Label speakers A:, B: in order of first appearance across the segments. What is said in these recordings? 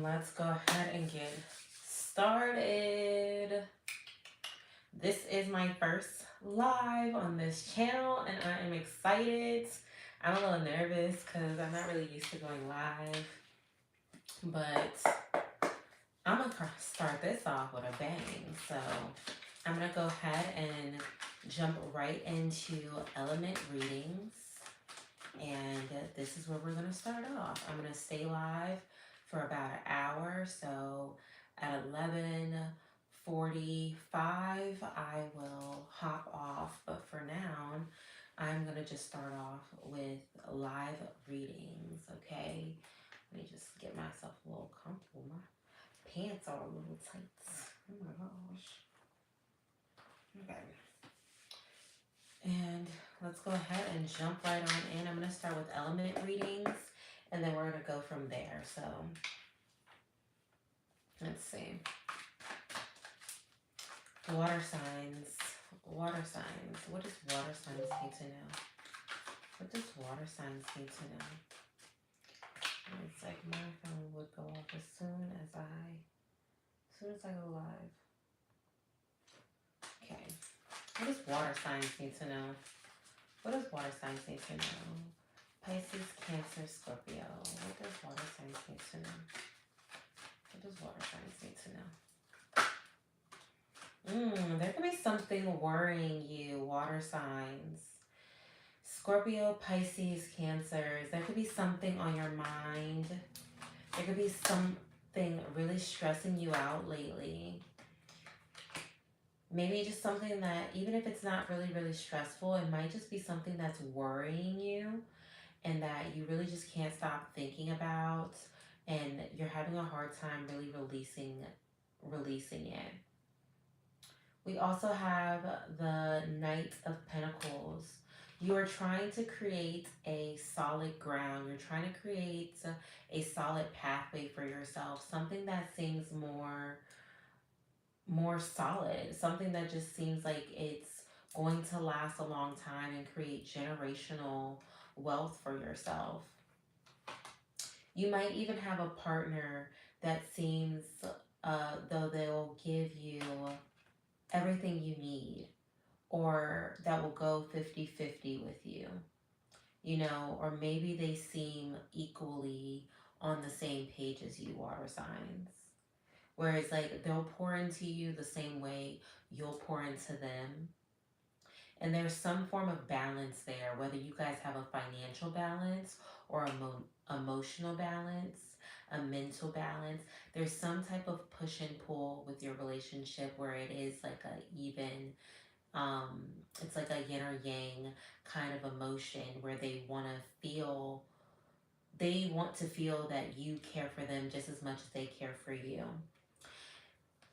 A: Let's go ahead and get started. This is my first live on this channel and I am excited. I'm a little nervous because I'm not really used to going live, but I'm going to start this off with a bang. So I'm going to go ahead and jump right into element readings. And this is where we're going to start off. I'm going to stay live for about an hour. So at 11:45, I will hop off. But for now, I'm going to just start off with live readings, okay? Let me just get myself a little comfortable. My pants are a little tight. Oh my gosh. Okay. And let's go ahead and jump right on in. I'm going to start with element readings and then we're going to go from there. So let's see. Water signs. Water signs. What does water signs need to know? What does water signs need to know? It's like my phone would go off as soon as I go live. Okay. What does water signs need to know? What does water signs need to know? Pisces, Cancer, Scorpio. What does water signs need to know? What does water signs need to know? There could be something worrying you, water signs. Scorpio, Pisces, Cancers. There could be something on your mind. There could be something really stressing you out lately. Maybe just something that, even if it's not really, really stressful, it might just be something that's worrying you and that you really just can't stop thinking about, and you're having a hard time really releasing it. We also have the Knight of Pentacles. You are trying to create a solid ground. You're trying to create a solid pathway for yourself, something that seems more solid, something that just seems like it's going to last a long time and create generational wealth for yourself. You might even have a partner that seems though they'll give you everything you need, or that will go 50-50 with you, or maybe they seem equally on the same page as you, water signs. Whereas, like, they'll pour into you the same way you'll pour into them. And there's some form of balance there, whether you guys have a financial balance or emotional balance, a mental balance. There's some type of push and pull with your relationship where it is like a even, it's like a yin or yang kind of emotion where they want to feel that you care for them just as much as they care for you.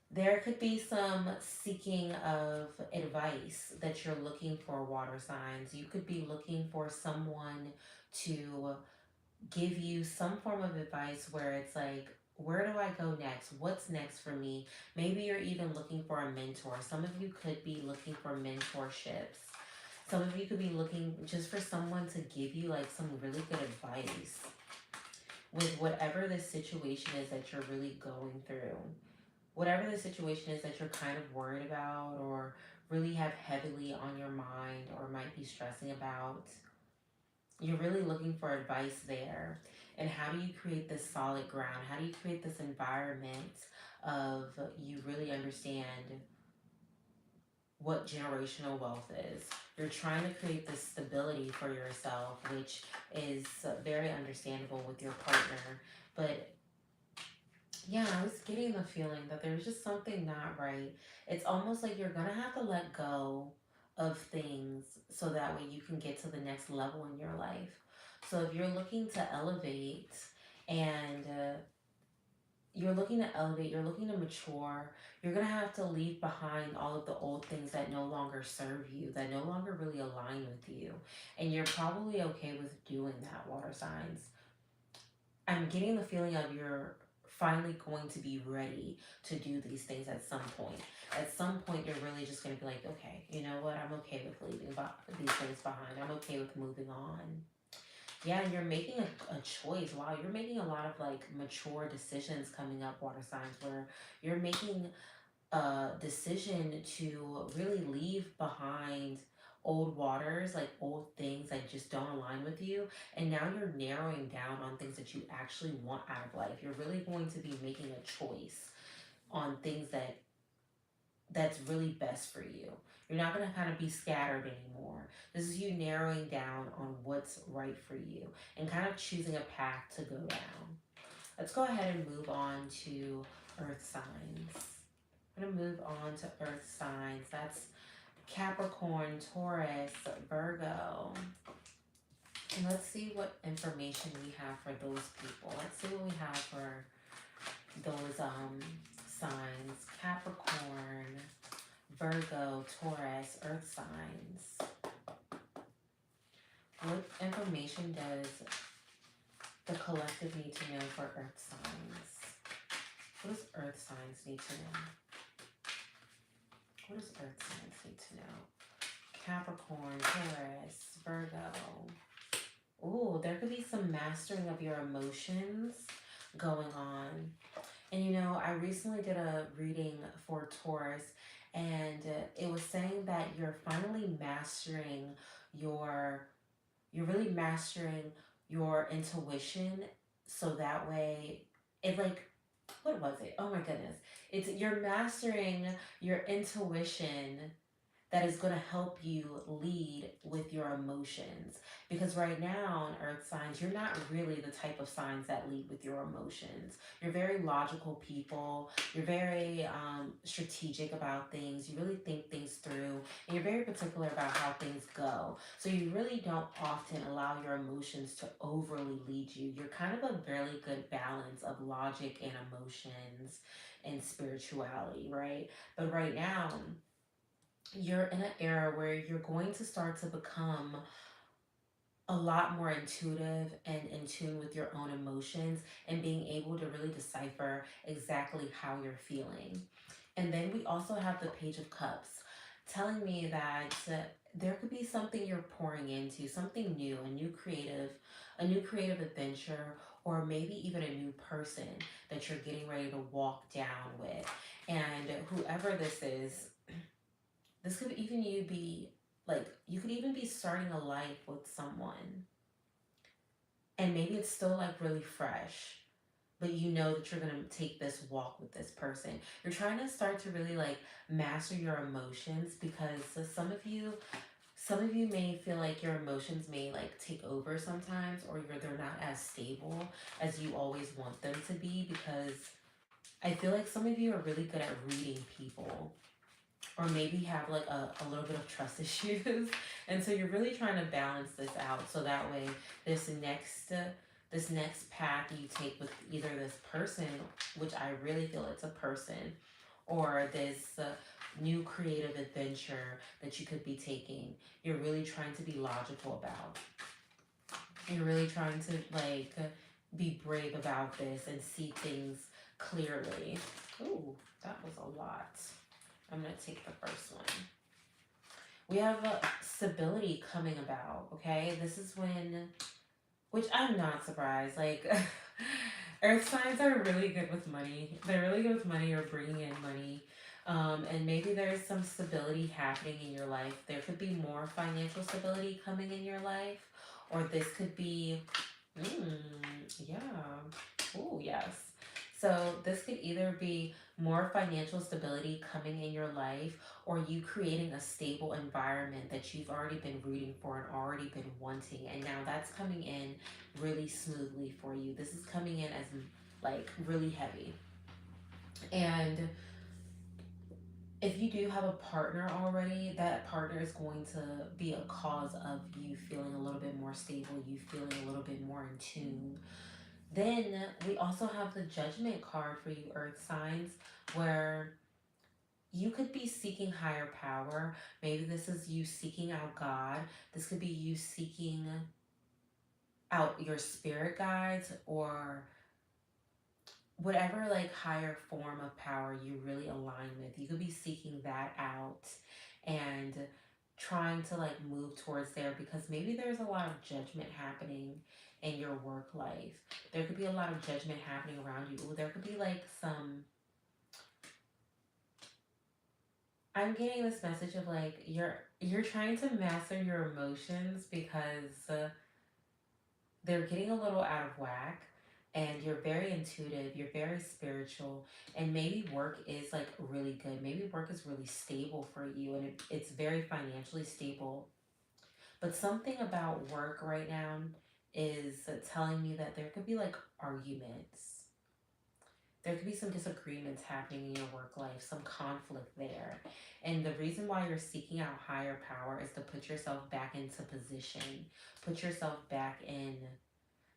A: There could be some seeking of advice that you're looking for, water signs. You could be looking for someone to give you some form of advice where it's like, where do I go next? What's next for me? Maybe you're even looking for a mentor. Some of you could be looking for mentorships. Some of you could be looking just for someone to give you like some really good advice with whatever the situation is that you're really going through. Whatever the situation is that you're kind of worried about or really have heavily on your mind or might be stressing about, you're really looking for advice there. And how do you create this solid ground? How do you create this environment of you really understand what generational wealth is? You're trying to create this stability for yourself, which is very understandable with your partner. But yeah, I was getting the feeling that there's just something not right. It's almost like you're gonna have to let go of things so that way you can get to the next level in your life. So if you're looking to elevate and you're looking to elevate, you're looking to mature, you're gonna have to leave behind all of the old things that no longer serve you, that no longer really align with you. And you're probably okay with doing that, water signs. I'm getting the feeling of you're finally going to be ready to do these things at some point. At some point, you're really just going to be like, okay, you know what? I'm okay with leaving these things behind. I'm okay with moving on. Yeah, you're making a choice. Wow, you're making a lot of like mature decisions coming up, water signs, where you're making a decision to really leave behind old waters, like old things that just don't align with you. And now you're narrowing down on things that you actually want out of life. You're really going to be making a choice on things that's really best for you. You're not going to kind of be scattered anymore. This is you narrowing down on what's right for you and kind of choosing a path to go down. Let's go ahead and move on to earth signs. I'm going to move on to earth signs. That's Capricorn, Taurus, Virgo. And let's see what information we have for those people. Let's see what we have for those signs. Capricorn, Virgo, Taurus, earth signs. What information does the collective need to know for earth signs? What does earth signs need to know? What does earth signs need to know? Capricorn, Taurus, Virgo. Ooh, there could be some mastering of your emotions going on. And you know, I recently did a reading for Taurus, and it was saying that you're finally mastering your, you're really mastering your intuition, so that way it like, what was it? Oh my goodness. It's you're mastering your intuition that is going to help you lead with your emotions. Because right now in earth signs, you're not really the type of signs that lead with your emotions. You're very logical people. You're very strategic about things. You really think things through. And you're very particular about how things go. So you really don't often allow your emotions to overly lead you. You're kind of a really good balance of logic and emotions and spirituality, right? But right now, you're in an era where you're going to start to become a lot more intuitive and in tune with your own emotions and being able to really decipher exactly how you're feeling. And then we also have the Page of Cups telling me that there could be something you're pouring into, something new, a new creative adventure, or maybe even a new person that you're getting ready to walk down with. And whoever this could even you be like, you could even be starting a life with someone, and maybe it's still like really fresh, but you know that you're gonna take this walk with this person. You're trying to start to really like master your emotions, because some of you may feel like your emotions may like take over sometimes, or they're not as stable as you always want them to be, because I feel like some of you are really good at reading people, or maybe have like a little bit of trust issues. And so you're really trying to balance this out, so that way this next path you take with either this person, which I really feel it's a person, or this new creative adventure that you could be taking, you're really trying to be logical about. You're really trying to like be brave about this and see things clearly. Ooh, that was a lot. I'm going to take the first one. We have stability coming about, okay? This is when, which I'm not surprised. Like, earth signs are really good with money. They're really good with money, or bringing in money. And maybe there's some stability happening in your life. There could be more financial stability coming in your life. Or this could be, yeah. Oh, yes. So this could either be more financial stability coming in your life, or you creating a stable environment that you've already been rooting for and already been wanting. And now that's coming in really smoothly for you. This is coming in as like really heavy. And if you do have a partner already, that partner is going to be a cause of you feeling a little bit more stable, you feeling a little bit more in tune. Then we also have the Judgment card for you, earth signs, where you could be seeking higher power. Maybe this is you seeking out God. This could be you seeking out your spirit guides, or whatever like higher form of power you really align with. You could be seeking that out, and trying to like move towards there, because maybe there's a lot of judgment happening in your work life. There could be a lot of judgment happening around you. Ooh, there could be like some, I'm getting this message of like you're trying to master your emotions because they're getting a little out of whack, and you're very intuitive, you're very spiritual, and maybe work is like really good. Maybe work is really stable for you, and it's very financially stable. But something about work right now is telling me that there could be like arguments. There could be some disagreements happening in your work life, some conflict there. And the reason why you're seeking out higher power is to put yourself back into position, put yourself back in.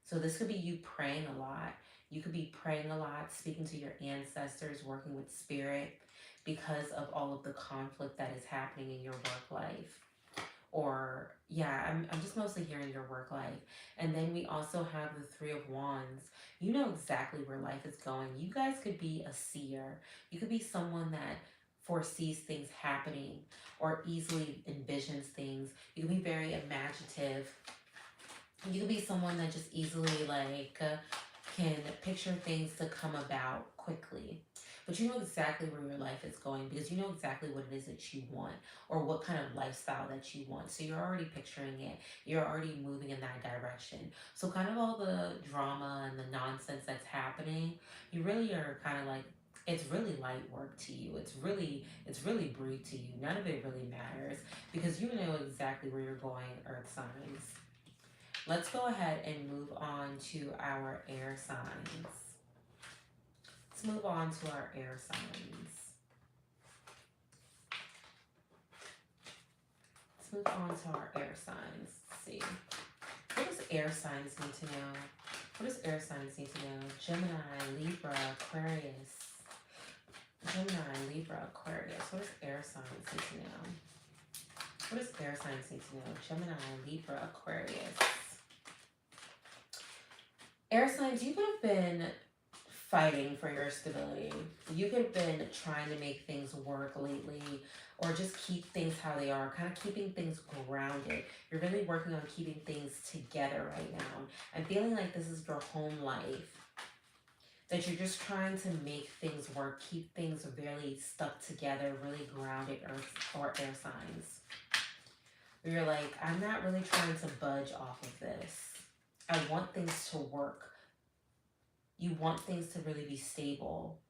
A: So this could be you praying a lot. You could be praying a lot, speaking to your ancestors, working with spirit because of all of the conflict that is happening in your work life. Or yeah, I'm just mostly hearing your work life. And then we also have the Three of Wands. You know exactly where life is going. You guys could be a seer. You could be someone that foresees things happening or easily envisions things. You can be very imaginative. You could be someone that just easily can picture things to come about quickly. But you know exactly where your life is going because you know exactly what it is that you want or what kind of lifestyle that you want. So you're already picturing it. You're already moving in that direction. So kind of all the drama and the nonsense that's happening, you really are kind of like, it's really light work to you. It's really brief to you. None of it really matters because you know exactly where you're going, earth signs. Let's go ahead and move on to our air signs. Let's move on to our air signs. Let's move on to our air signs. Let's see. What does air signs need to know? What does air signs need to know? Gemini, Libra, Aquarius. Gemini, Libra, Aquarius. What does air signs need to know? What does air signs need to know? Gemini, Libra, Aquarius. Air signs, you could have been fighting for your stability. You could have been trying to make things work lately or just keep things how they are, kind of keeping things grounded. You're really working on keeping things together right now. I'm feeling like this is your home life, that you're just trying to make things work, keep things really stuck together, really grounded, earth or air signs. You're like, I'm not really trying to budge off of this. I want things to work. You want things to really be stable.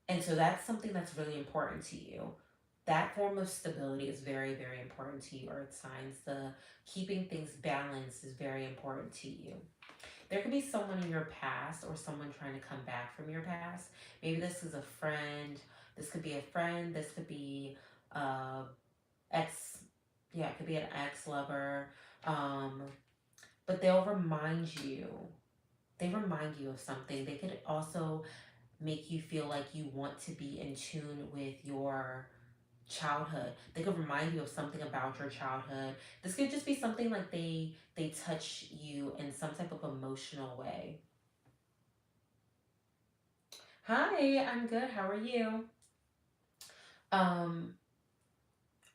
A: And so that's something that's really important to you. That form of stability is very, very important to you, earth signs. The keeping things balanced is very important to you. There could be someone in your past or someone trying to come back from your past. Maybe this is a friend. This could be a friend. This could be ex. Yeah, it could be an ex-lover. But they'll remind you. They remind you of something. They could also make you feel like you want to be in tune with your childhood. They could remind you of something about your childhood. This could just be something like they touch you in some type of emotional way. Hi, I'm good. How are you? Um,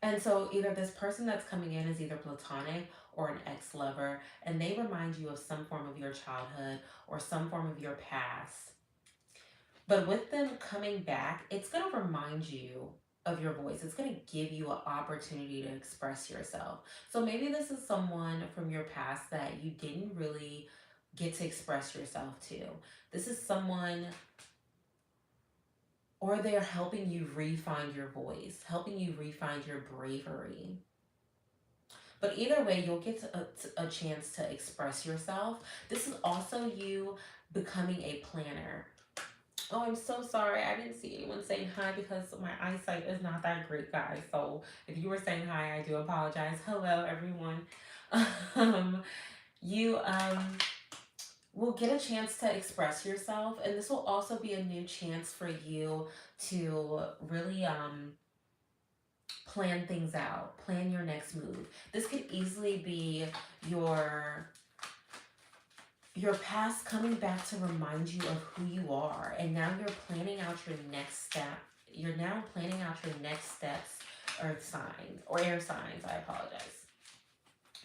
A: and so either this person that's coming in is either platonic or an ex-lover, and they remind you of some form of your childhood or some form of your past. But with them coming back, it's going to remind you of your voice. It's going to give you an opportunity to express yourself. So maybe this is someone from your past that you didn't really get to express yourself to. This is someone, or they're helping you refine your voice, helping you refine your bravery. But either way, you'll get a chance to express yourself. This is also you becoming a planner. Oh, I'm so sorry. I didn't see anyone saying hi because my eyesight is not that great, guys. So if you were saying hi, I do apologize. Hello, everyone. Um, you will get a chance to express yourself, and this will also be a new chance for you to really plan things out, plan your next move. This could easily be your past coming back to remind you of who you are, and now you're planning out your next step. You're now planning out your next steps earth signs or air signs, I apologize.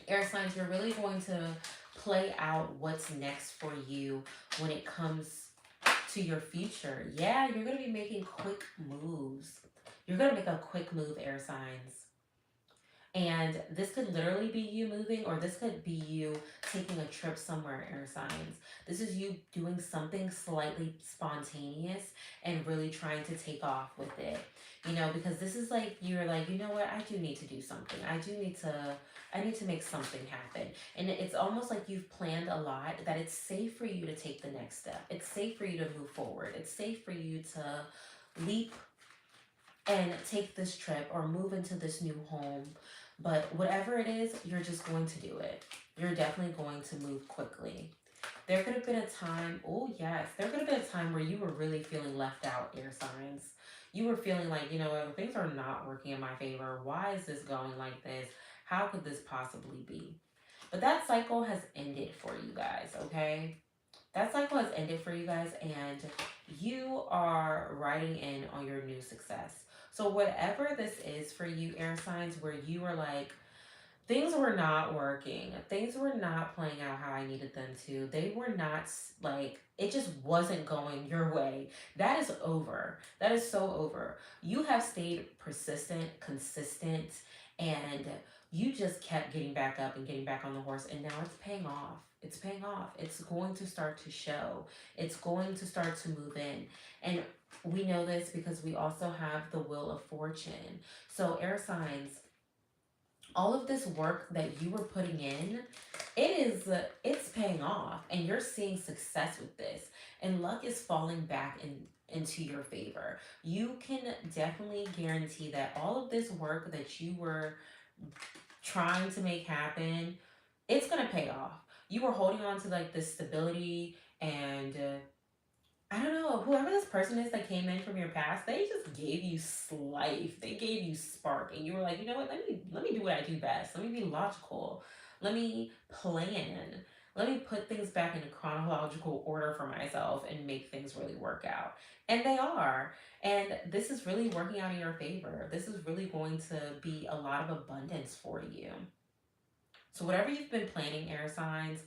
A: Air signs, you're really going to play out what's next for you when it comes to your future. Yeah, you're going to be making quick moves. You're going to make a quick move, air signs. And this could literally be you moving, or this could be you taking a trip somewhere, air signs. This is you doing something slightly spontaneous and really trying to take off with it. Because this is like, you're like, you know what, I do need to do something. I need to make something happen. And it's almost like you've planned a lot, that it's safe for you to take the next step. It's safe for you to move forward. It's safe for you to leap and take this trip or move into this new home. But whatever it is, you're just going to do it. You're definitely going to move quickly. There could have been a time, oh yes, there could have been a time where you were really feeling left out, air signs. You were feeling like, things are not working in my favor. Why is this going like this? How could this possibly be? But that cycle has ended for you guys, okay? That cycle has ended for you guys, and you are riding in on your new success. So, whatever this is for you, air signs, where you are like, things were not working, things were not playing out how I needed them to, they were not like, it just wasn't going your way. That is over. That is so over. You have stayed persistent, consistent, and you just kept getting back up and getting back on the horse, and now it's paying off. It's paying off. It's going to start to show. It's going to start to move in. And we know this because we also have the Wheel of Fortune. So, air signs, all of this work that you were putting in, it's paying off, and you're seeing success with this, and luck is falling back into your favor. You can definitely guarantee that all of this work that you were trying to make happen, it's going to pay off. You were holding on to like this stability, and I don't know, whoever this person is that came in from your past, they just gave you life. They gave you spark, and you were like, you know what? Let me do what I do best. Let me be logical. Let me plan. Let me put things back in a chronological order for myself and make things really work out. And they are. And this is really working out in your favor. This is really going to be a lot of abundance for you. So whatever you've been planning, air signs,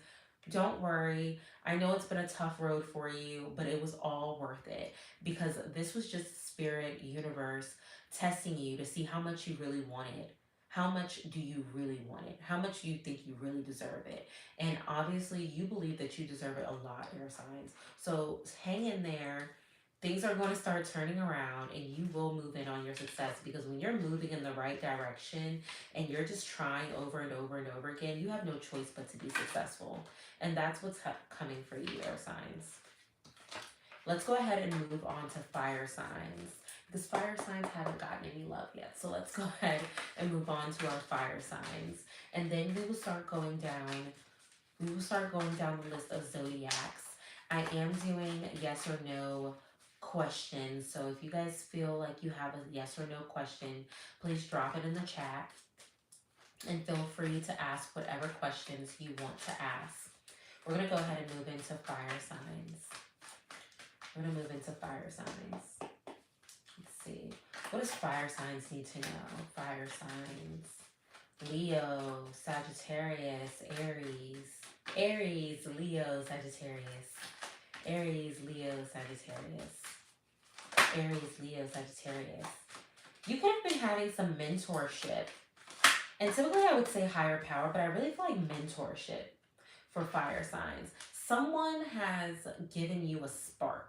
A: don't worry. I know it's been a tough road for you, but it was all worth it, because this was just spirit, universe testing you to see how much you really want it. How much do you really want it? How much do you think you really deserve it? And obviously, you believe that you deserve it a lot, air signs. So hang in there. Things are going to start turning around, and you will move in on your success, because when you're moving in the right direction and you're just trying over and over and over again, you have no choice but to be successful. And that's what's coming for you, air signs. Let's go ahead and move on to fire signs, because fire signs haven't gotten any love yet. So let's go ahead and move on to our fire signs. And then we will start going down. We will start going down the list of zodiacs. I am doing yes or no questions. So if you guys feel like you have a yes or no question, please drop it in the chat. And feel free to ask whatever questions you want to ask. We're going to go ahead and move into fire signs. We're going to move into fire signs. Let's see. What does fire signs need to know? Fire signs. Leo, Sagittarius, Aries. Aries, Leo, Sagittarius. Aries, Leo, Sagittarius. Aries, Leo, Sagittarius. You could have been having some mentorship. And typically I would say higher power, but I really feel like mentorship for fire signs. Someone has given you a spark.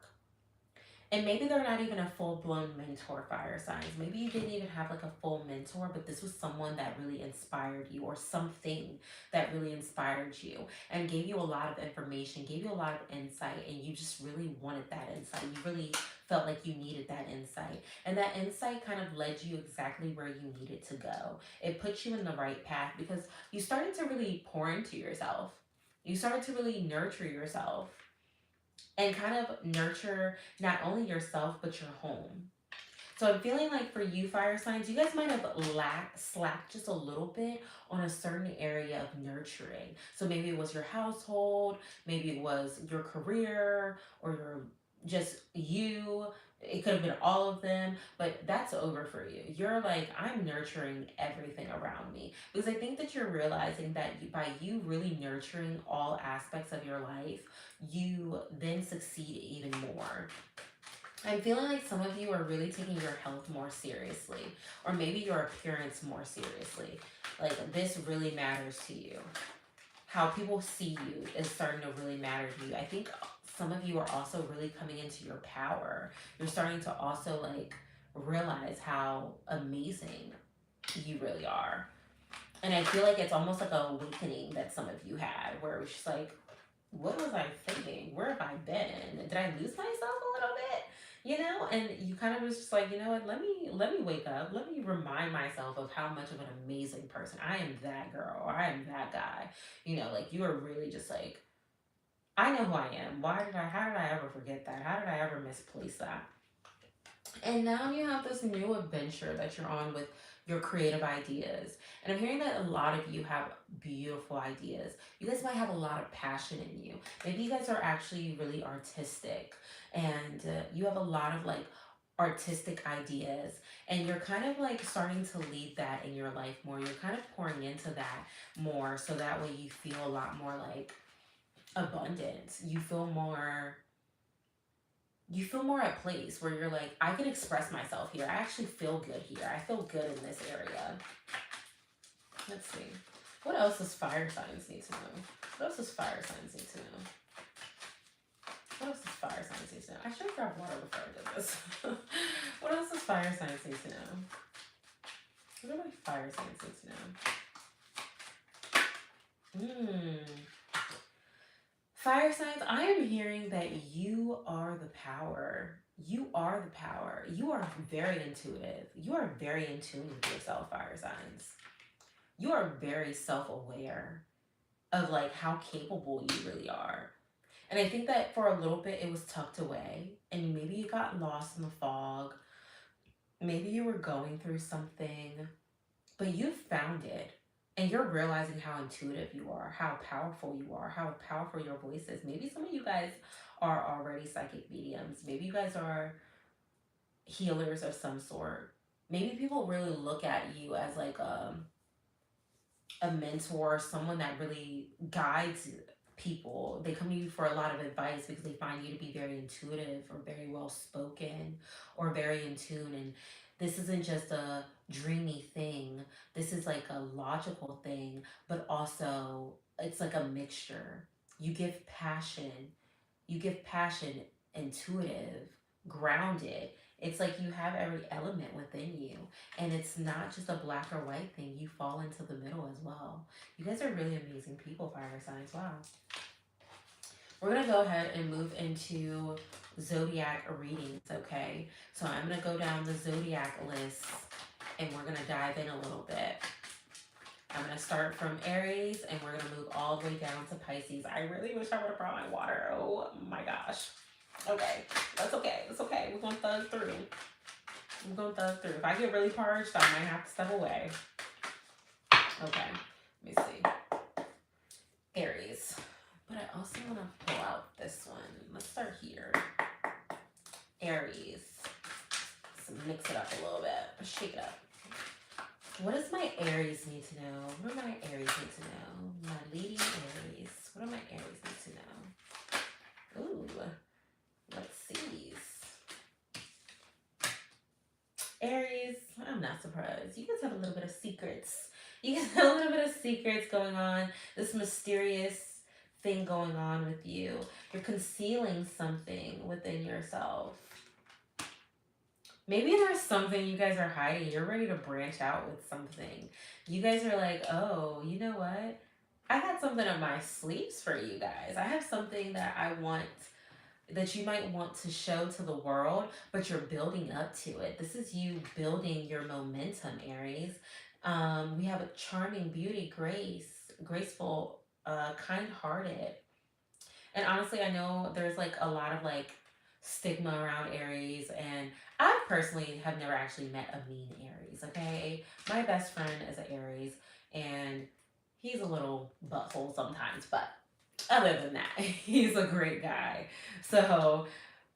A: And maybe they're not even a full-blown mentor, fire signs. Maybe you didn't even have like a full mentor, but this was someone that really inspired you, or something that really inspired you and gave you a lot of information, gave you a lot of insight, and you just really wanted that insight. You really felt like you needed that insight. And that insight kind of led you exactly where you needed to go. It put you in the right path, because you started to really pour into yourself. You started to really nurture yourself. And kind of nurture not only yourself, but your home. So I'm feeling like for you, fire signs, you guys might have slacked just a little bit on a certain area of nurturing. So maybe it was your household, maybe it was your career, or just you. It could have been all of them, but that's over for you. You're like, I'm nurturing everything around me. Because I think that you're realizing that by you really nurturing all aspects of your life, you then succeed even more. I'm feeling like some of you are really taking your health more seriously, or maybe your appearance more seriously. Like, this really matters to you. How people see you is starting to really matter to you. I think some of you are also really coming into your power. You're starting to also like realize how amazing you really are. And I feel like it's almost like an awakening that some of you had where it was just like, what was I thinking? Where have I been? Did I lose myself a little bit? You know, and you kind of was just like, you know what? Let me wake up. Let me remind myself of how much of an amazing person I am. That girl, or I am that guy. You know, like you are really just like, I know who I am. Why did I? How did I ever forget that? How did I ever misplace that? And now you have this new adventure that you're on with your creative ideas. And I'm hearing that a lot of you have beautiful ideas. You guys might have a lot of passion in you. Maybe you guys are actually really artistic and you have a lot of like artistic ideas and you're kind of like starting to lead that in your life more. You're kind of pouring into that more so that way you feel a lot more like abundant. You feel more at place where you're like, I can express myself here. I actually feel good here. I feel good in this area. Let's see. What else does fire signs need to know? What else does fire signs need to know? What else does fire signs need to know? I should have grabbed water before I did this. What else does fire signs need to know? What do my fire signs need to know? Fire signs, I am hearing that you are the power. You are the power. You are very intuitive. You are very in tune with yourself, fire signs. You are very self aware of like how capable you really are. And I think that for a little bit it was tucked away and maybe you got lost in the fog. Maybe you were going through something, but you found it. And you're realizing how intuitive you are, how powerful you are, how powerful your voice is. Maybe some of you guys are already psychic mediums. Maybe you guys are healers of some sort. Maybe people really look at you as like a mentor, someone that really guides people. They come to you for a lot of advice because they find you to be very intuitive or very well spoken or very in tune. And this isn't just a dreamy thing, this is like a logical thing, but also it's like a mixture. You give passion, intuitive, grounded. It's like you have every element within you. And it's not just a black or white thing. You fall into the middle as well. You guys are really amazing people, fire signs. Wow. We're going to go ahead and move into zodiac readings, okay? So I'm going to go down the zodiac list and we're going to dive in a little bit. I'm going to start from Aries and we're going to move all the way down to Pisces. I really wish I would have brought my water. Oh my gosh. Okay, that's okay. It's okay. We're going to thug through. If I get really parched, I might have to step away. Okay, let me see. Aries. But I also want to pull out this one. Let's start here. Aries. Let's mix it up a little bit. Shake it up. What does my Aries need to know? What do my Aries need to know? My leading Aries. What do my Aries need to know? Ooh. Let's see. Aries, I'm not surprised. You guys have a little bit of secrets. You guys have a little bit of secrets going on. This mysterious thing going on with you. You're concealing something within yourself. Maybe there's something you guys are hiding. You're ready to branch out with something. You guys are like, oh, you know what? I got something up my sleeves for you guys. I have something that I want, that you might want to show to the world, but you're building up to it. This is you building your momentum, Aries. We have a charming beauty, graceful, kind-hearted. And honestly, I know there's like a lot of like stigma around Aries, and I personally have never actually met a mean Aries, okay? My best friend is an Aries, and he's a little butthole sometimes, but other than that, he's a great guy. So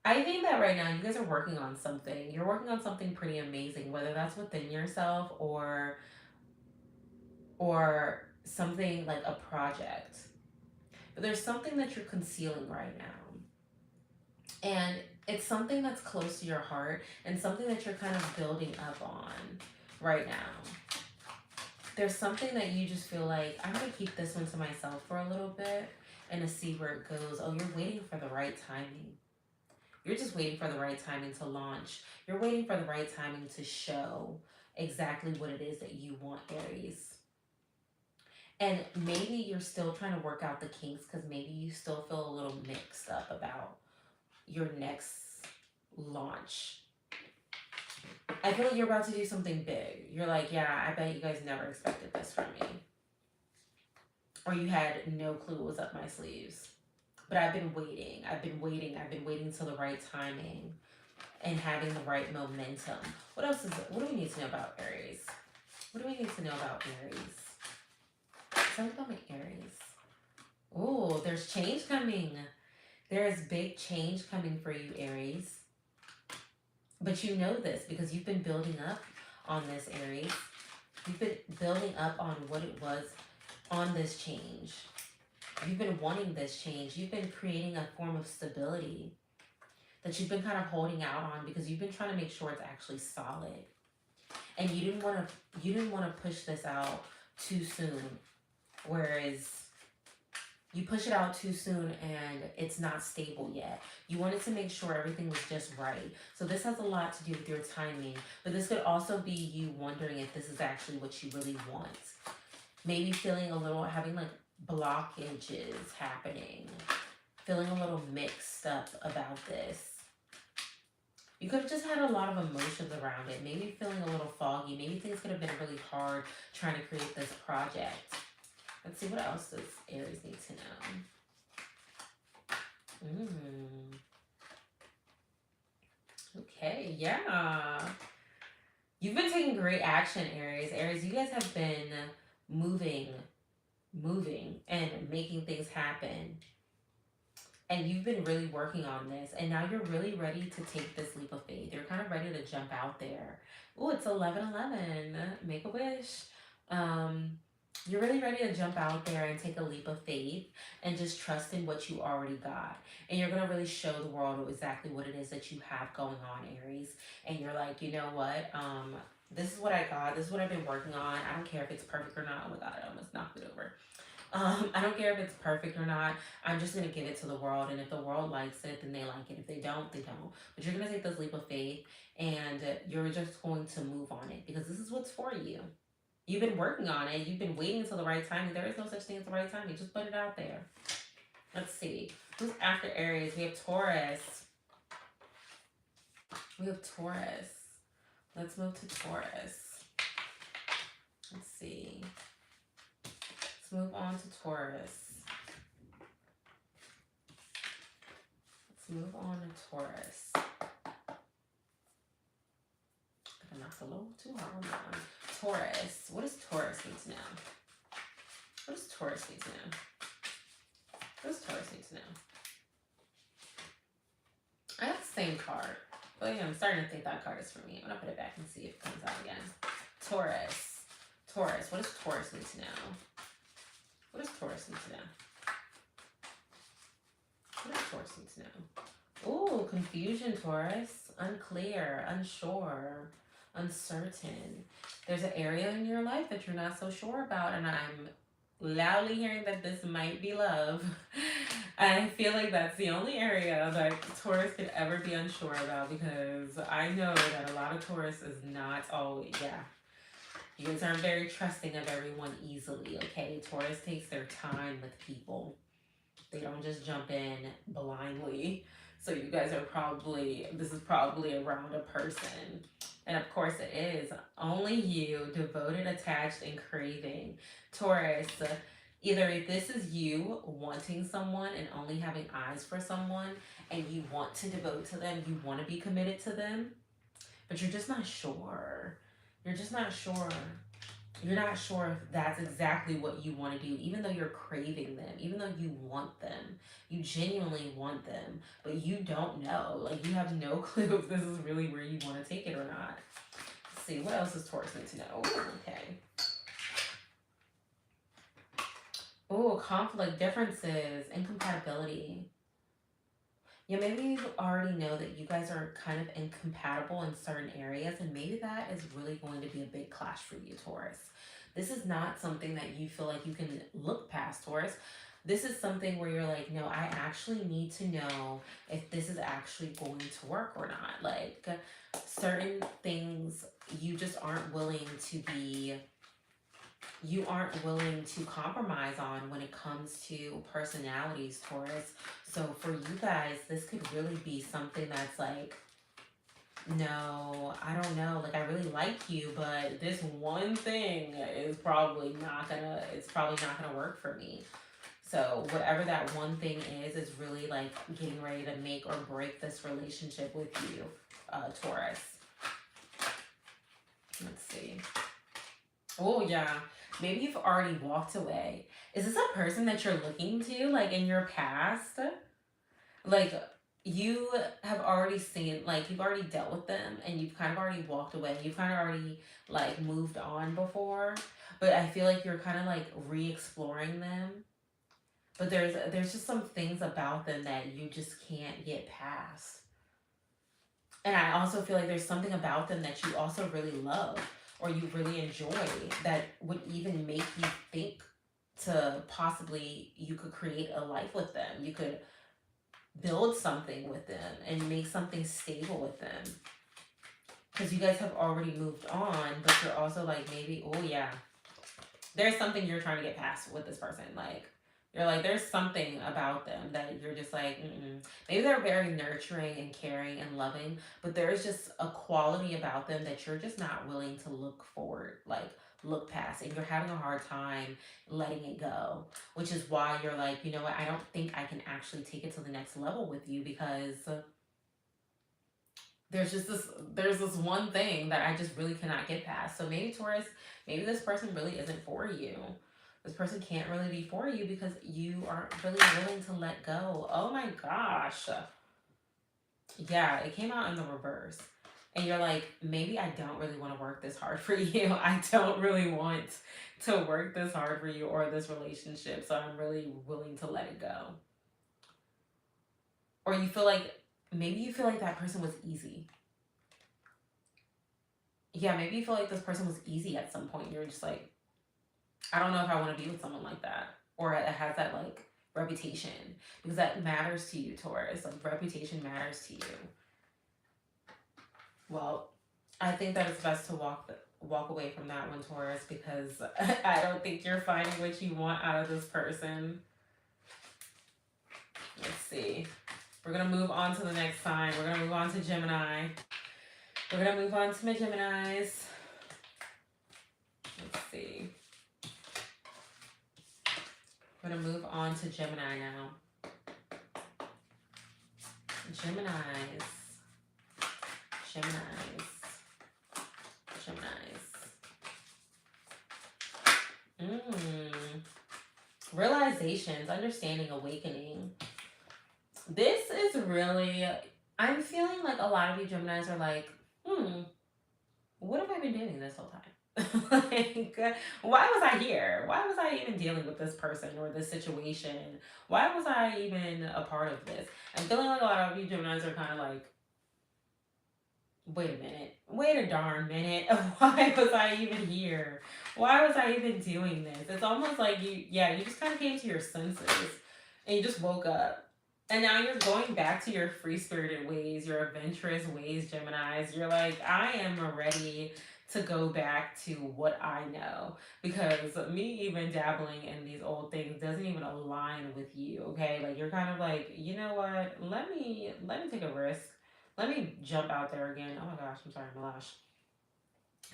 A: I think that right now you guys are working on something. You're working on something pretty amazing, whether that's within yourself or something like a project. But there's something that you're concealing right now. And it's something that's close to your heart and something that you're kind of building up on right now. There's something that you just feel like, I'm gonna keep this one to myself for a little bit and to see where it goes. Oh, you're waiting for the right timing. You're just waiting for the right timing to launch. You're waiting for the right timing to show exactly what it is that you want, Aries. And maybe you're still trying to work out the kinks because maybe you still feel a little mixed up about your next launch. I feel like you're about to do something big. You're like, yeah, I bet you guys never expected this from me. Or you had no clue what was up my sleeves. But I've been waiting. I've been waiting till the right timing and having the right momentum. What else is it? What do we need to know about Aries? What do we need to know about Aries? Tell me about my Aries. Oh, there's change coming. There is big change coming for you, Aries. But you know this because you've been building up on this, Aries. You've been building up on what it was on this change. You've been wanting this change. You've been creating a form of stability that you've been kind of holding out on because you've been trying to make sure it's actually solid. And you didn't want to push this out too soon. Whereas you push it out too soon and it's not stable yet. You wanted to make sure everything was just right. So this has a lot to do with your timing, but this could also be you wondering if this is actually what you really want. Maybe feeling a little, having like blockages happening, feeling a little mixed up about this. You could have just had a lot of emotions around it. Maybe feeling a little foggy. Maybe things could have been really hard trying to create this project. Let's see, what else does Aries need to know? Okay, yeah. You've been taking great action, Aries. Aries, you guys have been moving and making things happen. And you've been really working on this. And now you're really ready to take this leap of faith. You're kind of ready to jump out there. Oh, it's 11:11. Make a wish. You're really ready to jump out there and take a leap of faith and just trust in what you already got. And you're going to really show the world exactly what it is that you have going on, Aries. And you're like, you know what? This is what I got. This is what I've been working on. I don't care if it's perfect or not. Oh my God, I almost knocked it over. I don't care if it's perfect or not. I'm just going to give it to the world. And if the world likes it, then they like it. If they don't, they don't. But you're going to take this leap of faith and you're just going to move on it because this is what's for you. You've been working on it. You've been waiting until the right time. There is no such thing as the right time. You just put it out there. Let's see. Who's after Aries? We have Taurus. We have Taurus. Let's move to Taurus. Let's see. Let's move on to Taurus. Let's move on to Taurus. I knocked a little too hard on that one. Taurus. What does Taurus need to know? What does Taurus need to know? What does Taurus need to know? I have the same card. But yeah, I'm starting to think that card is for me. I'm going to put it back and see if it comes out again. Taurus. Taurus. What does Taurus need to know? What does Taurus need to know? What does Taurus need to know? Ooh, confusion, Taurus. Unclear, unsure, uncertain. There's an area in your life that you're not so sure about, and I'm loudly hearing that this might be love. I feel like that's the only area that Taurus could ever be unsure about because I know that a lot of Taurus is not always, you guys aren't very trusting of everyone easily, okay? Taurus takes their time with people. They don't just jump in blindly. So you guys are this is probably around a person. And of course it is. Only you, devoted, attached, and craving. Taurus, either this is you wanting someone and only having eyes for someone and you want to devote to them, you want to be committed to them, but you're just not sure. You're just not sure. You're not sure if that's exactly what you want to do, even though you're craving them, even though you want them. You genuinely want them, but you don't know. Like, you have no clue if this is really where you want to take it or not. Let's see, what else does Taurus need to know? Ooh, okay. Oh, conflict, differences, incompatibility. Yeah, maybe you already know that you guys are kind of incompatible in certain areas, and maybe that is really going to be a big clash for you, Taurus. This is not something that you feel like you can look past, Taurus. This is something where you're like, no, I actually need to know if this is actually going to work or not. Like, certain things you just aren't willing to be, you aren't willing to compromise on when it comes to personalities, Taurus. So for you guys, this could really be something that's like, no, I don't know. Like, I really like you, but this one thing is probably not gonna, it's probably not gonna work for me. So whatever that one thing is really like getting ready to make or break this relationship with you, Taurus. Let's see. Oh, yeah. Maybe you've already walked away. Is this a person that you're looking to, like in your past? Like, you have already seen, like, you've already dealt with them and you've kind of already walked away. You've kind of already, like, moved on before. But I feel like you're kind of like re exploring them. But there's just some things about them that you just can't get past. And I also feel like there's something about them that you also really love or you really enjoy that would even make you think to possibly you could create a life with them. You could build something with them and make something stable with them. Because you guys have already moved on, but you're also like, maybe, oh yeah, there's something you're trying to get past with this person. Like, you're like, there's something about them that you're just like, mm-mm. Maybe they're very nurturing and caring and loving, but there's just a quality about them that you're just not willing to look forward, like look past, and you're having a hard time letting it go, which is why you're like, you know what, I don't think I can actually take it to the next level with you because there's this one thing that I just really cannot get past. So maybe Taurus, maybe this person really isn't for you. This person can't really be for you because you aren't really willing to let go. Oh my gosh. Yeah, it came out in the reverse. And you're like, maybe I don't really want to work this hard for you. I don't really want to work this hard for you or this relationship. So I'm really willing to let it go. Or you feel like, maybe you feel like that person was easy. Yeah, maybe you feel like this person was easy at some point. You're just like, I don't know if I want to be with someone like that. Or it has that like reputation. Because that matters to you, Taurus. Like, reputation matters to you. Well, I think that it's best to walk away from that one, Taurus, because I don't think you're finding what you want out of this person. Let's see. We're gonna move on to the next sign. We're gonna move on to Gemini. We're gonna move on to my Geminis. Let's see. We're gonna move on to Gemini now. Geminis. Geminis. Geminis. Realizations, understanding, awakening. This is really, I'm feeling like a lot of you Geminis are like, what have I been doing this whole time? Like, why was I here? Why was I even dealing with this person or this situation? Why was I even a part of this? I'm feeling like a lot of you Geminis are kind of like, wait a minute, wait a darn minute. Why was I even here? Why was I even doing this? It's almost like you just kind of came to your senses and you just woke up. And now you're going back to your free spirited ways, your adventurous ways, Geminis. You're like, I am ready to go back to what I know. Because me even dabbling in these old things doesn't even align with you, okay? Like, you're kind of like, you know what? Let me take a risk. Let me jump out there again. Oh my gosh, I'm sorry, Malash.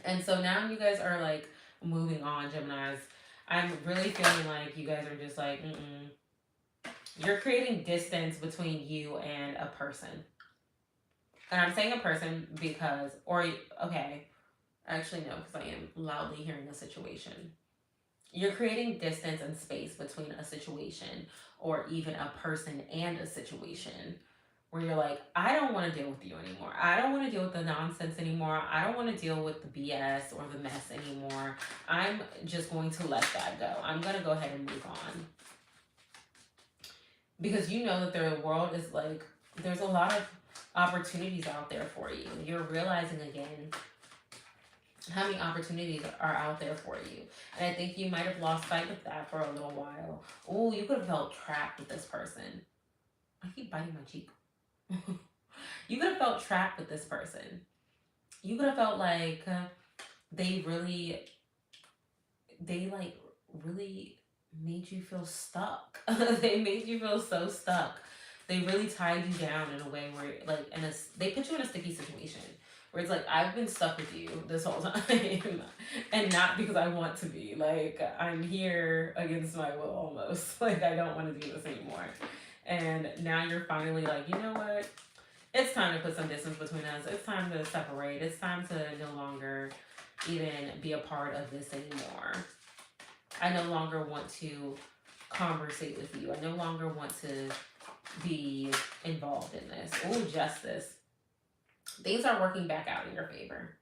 A: And so now you guys are like moving on, Geminis. I'm really feeling like you guys are just like, you're creating distance between you and a person. And I'm saying a person because, or, okay, Actually, no, because I am loudly hearing a situation. You're creating distance and space between a situation or even a person and a situation where you're like, I don't want to deal with you anymore. I don't want to deal with the nonsense anymore. I don't want to deal with the BS or the mess anymore. I'm just going to let that go. I'm going to go ahead and move on. Because you know that the world is like, there's a lot of opportunities out there for you. You're realizing again how many opportunities are out there for you. And I think you might have lost sight of that for a little while. Oh, you could have felt trapped with this person. I keep biting my cheek. You could have felt trapped with this person. You could have felt like they really, they like really made you feel stuck. They made you feel so stuck. They really tied you down in a way where, like, they put you in a sticky situation where it's like, I've been stuck with you this whole time, and not because I want to be. Like, I'm here against my will almost. Like, I don't want to do this anymore. And now you're finally like, you know what? It's time to put some distance between us. It's time to separate. It's time to no longer even be a part of this anymore. I no longer want to conversate with you. I no longer want to be involved in this. Oh, justice. Things are working back out in your favor.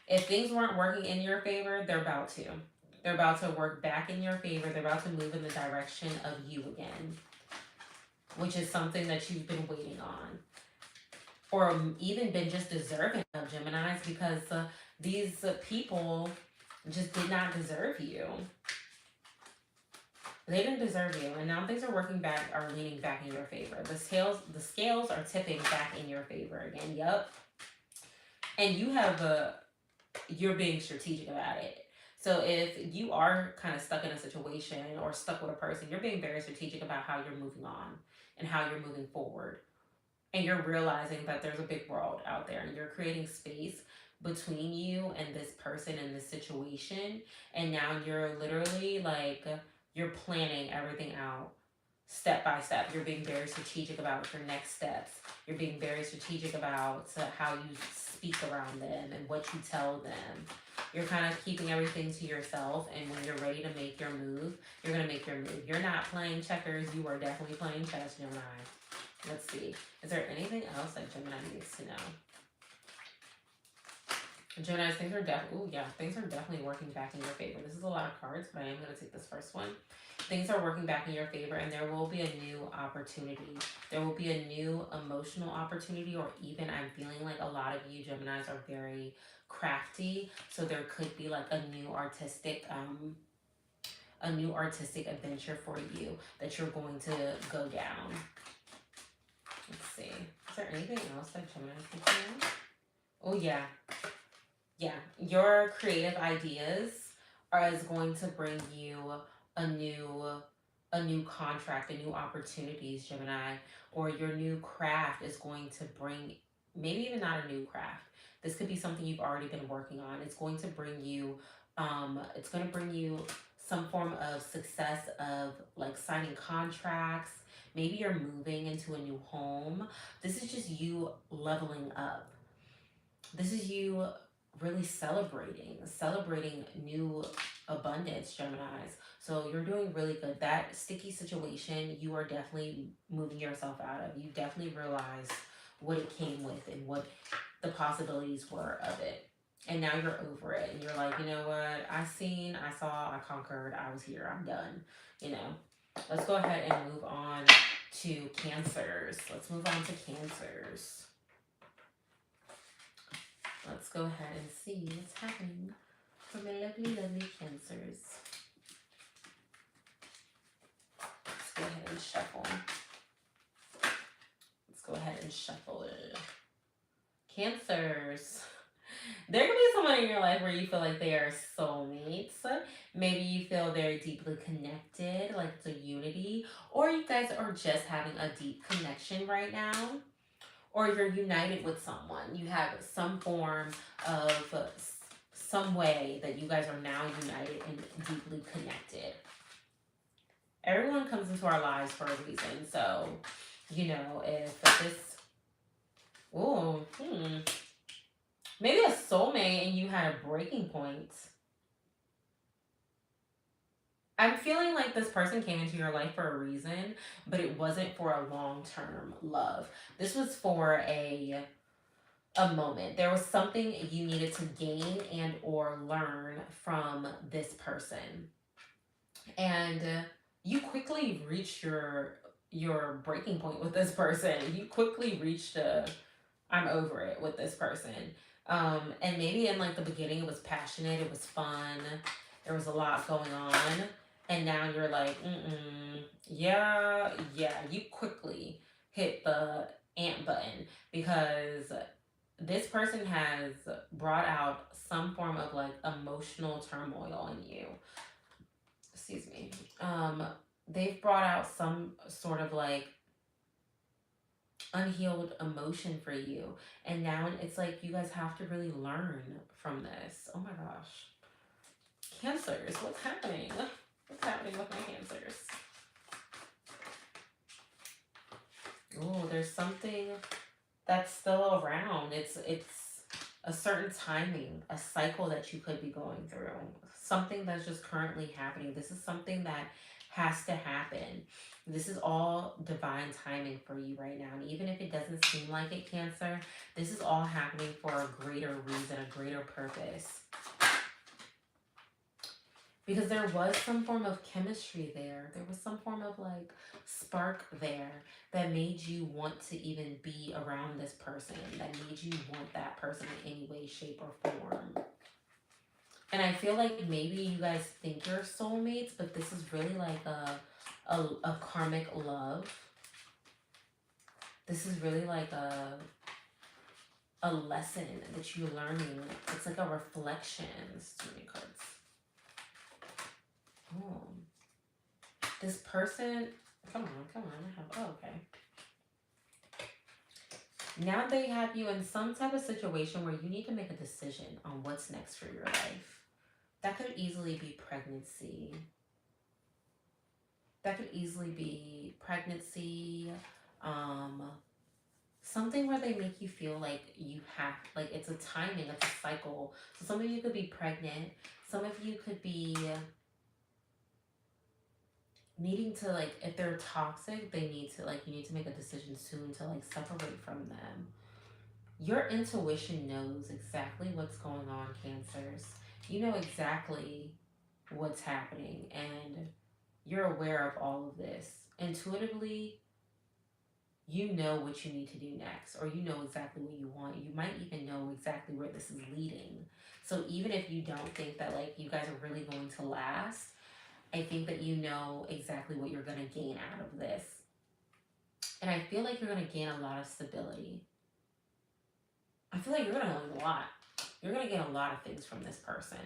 A: If things weren't working in your favor, they're about to. They're about to work back in your favor. They're about to move in the direction of you again, which is something that you've been waiting on. Or even been just deserving of, Geminis, because these people just did not deserve you. They didn't deserve you, and now things are working back, are leaning back in your favor. The scales are tipping back in your favor again. Yup. And you're being strategic about it. So if you are kind of stuck in a situation or stuck with a person, you're being very strategic about how you're moving on and how you're moving forward. And you're realizing that there's a big world out there, and you're creating space between you and this person and this situation. And now you're literally like, you're planning everything out step by step. You're being very strategic about your next steps. You're being very strategic about how you speak around them and what you tell them. You're kind of keeping everything to yourself, and when you're ready to make your move, you're going to make your move. You're not playing checkers. You are definitely playing chess, Gemini. Let's see. Is there anything else that Gemini needs to know? Gemini, things are definitely working back in your favor. This is a lot of cards, but I am going to take this first one. Things are working back in your favor, and there will be a new opportunity. There will be a new emotional opportunity, or even I'm feeling like a lot of you Geminis are very crafty, so there could be like a new artistic adventure for you that you're going to go down. Let's see. Is there anything else that Gemini is thinking? Oh yeah. Yeah. Your creative ideas is going to bring you a new contract, a new opportunities, Gemini, or your new craft is going to bring, maybe even not a new craft. This could be something you've already been working on. It's going to bring you some form of success of like signing contracts. Maybe you're moving into a new home. This is just you leveling up. This is you really celebrating new abundance, Geminis. So you're doing really good. That sticky situation, you are definitely moving yourself out of. You definitely realized what it came with and what the possibilities were of it. And now you're over it. And you're like, you know what? I saw, I conquered, I was here, I'm done. You know, let's go ahead and move on to Cancers. Let's move on to Cancers. Let's go ahead and see what's happening for my lovely, lovely Cancers. Let's go ahead and shuffle. Cancers. There could be someone in your life where you feel like they are soulmates. Maybe you feel very deeply connected, like it's a unity. Or you guys are just having a deep connection right now. Or you're united with someone. You have some form of, some way that you guys are now united and deeply connected. Everyone comes into our lives for a reason. So, you know, if this, Maybe a soulmate and you had a breaking point. I'm feeling like this person came into your life for a reason, but it wasn't for a long-term love. This was for a moment. There was something you needed to gain and or learn from this person. And you quickly reached your breaking point with this person. You quickly reached a I'm over it with this person. And maybe in like the beginning it was passionate, it was fun, there was a lot going on, and now you're like, yeah, yeah. You quickly hit the ant button because this person has brought out some form of like emotional turmoil in you. Excuse me. They've brought out some sort of like unhealed emotion for you. And now it's like you guys have to really learn from this. Oh my gosh. Cancers, what's happening? What's happening with my cancers? Oh, there's something that's still around. It's a certain timing, a cycle that you could be going through. Something that's just currently happening. This is something that has to happen. This is all divine timing for you right now. And even if it doesn't seem like it, Cancer, this is all happening for a greater reason, a greater purpose. Because there was some form of chemistry there. There was some form of like spark there that made you want to even be around this person, that made you want that person in any way, shape, or form. And I feel like maybe you guys think you're soulmates, but this is really like a karmic love. This is really like a lesson that you're learning. It's like a reflection. Too many cards. Oh. This person, come on. Oh, okay. Now they have you in some type of situation where you need to make a decision on what's next for your life. That could easily be pregnancy. That could easily be pregnancy. Something where they make you feel like you have, like it's a timing, it's a cycle. So some of you could be pregnant. Some of you could be needing to like, if they're toxic, they need to like, you need to make a decision soon to like separate from them. Your intuition knows exactly what's going on, Cancers. You know exactly what's happening and you're aware of all of this. Intuitively, you know what you need to do next, or you know exactly what you want. You might even know exactly where this is leading. So even if you don't think that like you guys are really going to last, I think that you know exactly what you're going to gain out of this. And I feel like you're going to gain a lot of stability. I feel like you're going to learn a lot. You're going to get a lot of things from this person.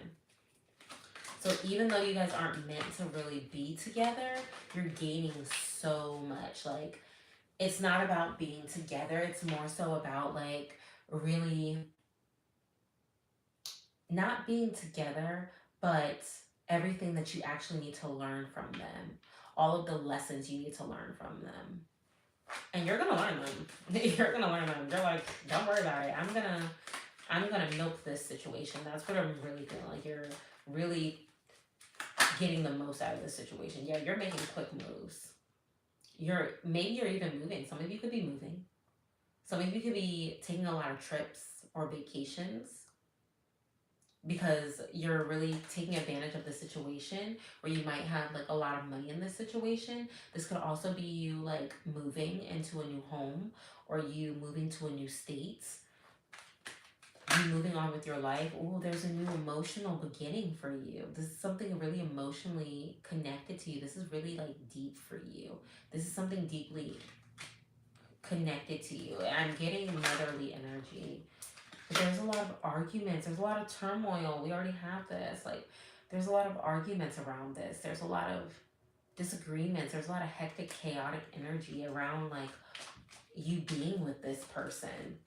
A: So even though you guys aren't meant to really be together, you're gaining so much. Like, it's not about being together. It's more so about like really not being together, but everything that you actually need to learn from them. All of the lessons you need to learn from them. And you're gonna learn them. You're gonna learn them. You're like, don't worry about it. I'm gonna milk this situation. That's what I'm really feeling. Like you're really getting the most out of this situation. Yeah, you're making quick moves. Maybe you're even moving. Some of you could be moving. Some of you could be taking a lot of trips or vacations because you're really taking advantage of the situation, where you might have like a lot of money in this situation. This could also be you like moving into a new home, or you moving to a new state, you moving on with your life. Oh, there's a new emotional beginning for you. This is something really emotionally connected to you. This is really like deep for you. This is something deeply connected to you. I'm getting motherly energy. But there's a lot of arguments. There's a lot of turmoil. We already have this. Like, there's a lot of arguments around this. There's a lot of disagreements. There's a lot of hectic, chaotic energy around like you being with this person.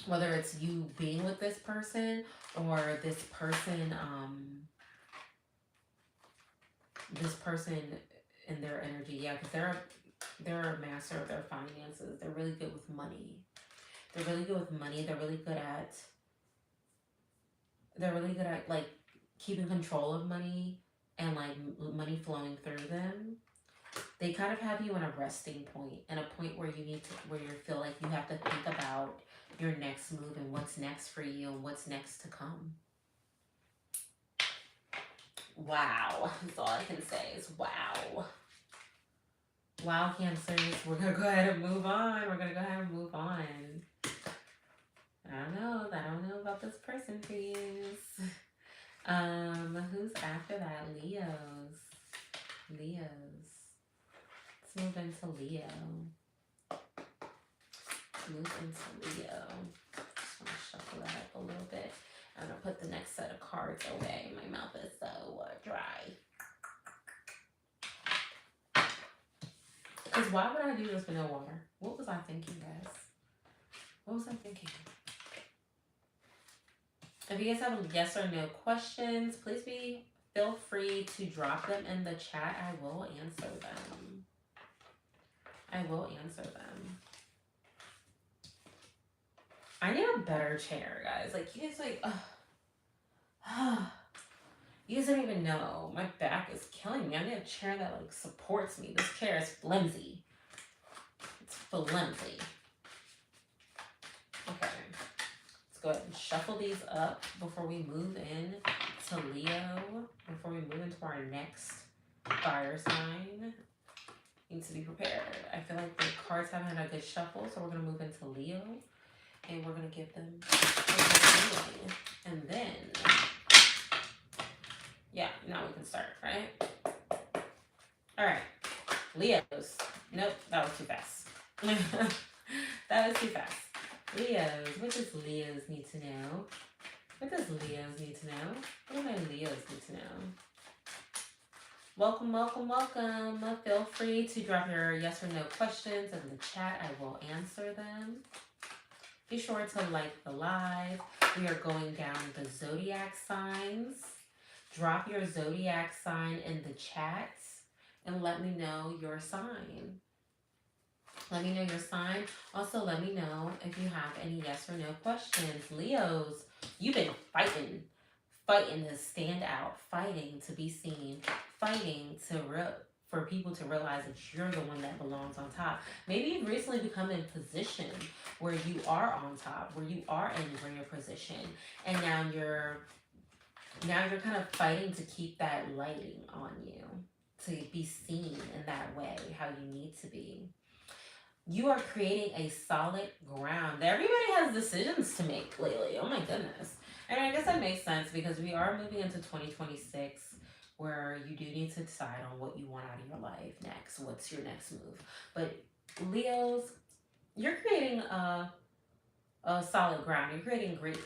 A: Whether it's you being with this person or this person in their energy. Yeah, because they're a master of their finances. They're really good with money. They're really good with money. They're really good at They're really good at like keeping control of money and like money flowing through them. They kind of have you in a resting point and a point where you need to, where you feel like you have to think about your next move and what's next for you and what's next to come. Wow. That's all I can say is wow. Wow, Cancers. We're going to go ahead and move on. We're going to go ahead and move on. I don't know. I don't know about this person for you. Who's after that? Leos. Leos. Let's move into Leo. Move into Leo. Just want to shuffle that up a little bit. I'm going to put the next set of cards away. My mouth is so dry. Because why would I do this with no water? What was I thinking, guys? What was I thinking? If you guys have yes or no questions, please feel free to drop them in the chat. I will answer them. I will answer them. I need a better chair, guys. Like, you guys, like, you guys don't even know. My back is killing me. I need a chair that, like, supports me. This chair is flimsy. It's flimsy. Okay. Let's go ahead and shuffle these up before we move in to Leo. Before we move into our next fire sign. Need to be prepared. I feel like the cards haven't had a good shuffle, so we're going to move into Leo. And we're going to give them a good feeling. And then, yeah, now we can start, right? All right. Leos. Nope, that was too fast. That was too fast. Leos. What does Leos need to know? What does Leos need to know? What do my Leos need to know? Welcome, welcome, welcome. Feel free to drop your yes or no questions in the chat. I will answer them. Be sure to like the live. We are going down the zodiac signs. Drop your zodiac sign in the chat and let me know your sign. Let me know your sign. Also, let me know if you have any yes or no questions. Leos, you've been fighting to stand out, fighting to be seen, fighting for people to realize that you're the one that belongs on top. Maybe you've recently become in position where you are on top, where you are in a greater position, and now you're kind of fighting to keep that lighting on you, to be seen in that way, how you need to be. You are creating a solid ground. Everybody has decisions to make lately. Oh my goodness. And I guess that makes sense because we are moving into 2026 where you do need to decide on what you want out of your life next. What's your next move? But Leos, you're creating a solid ground. You're creating great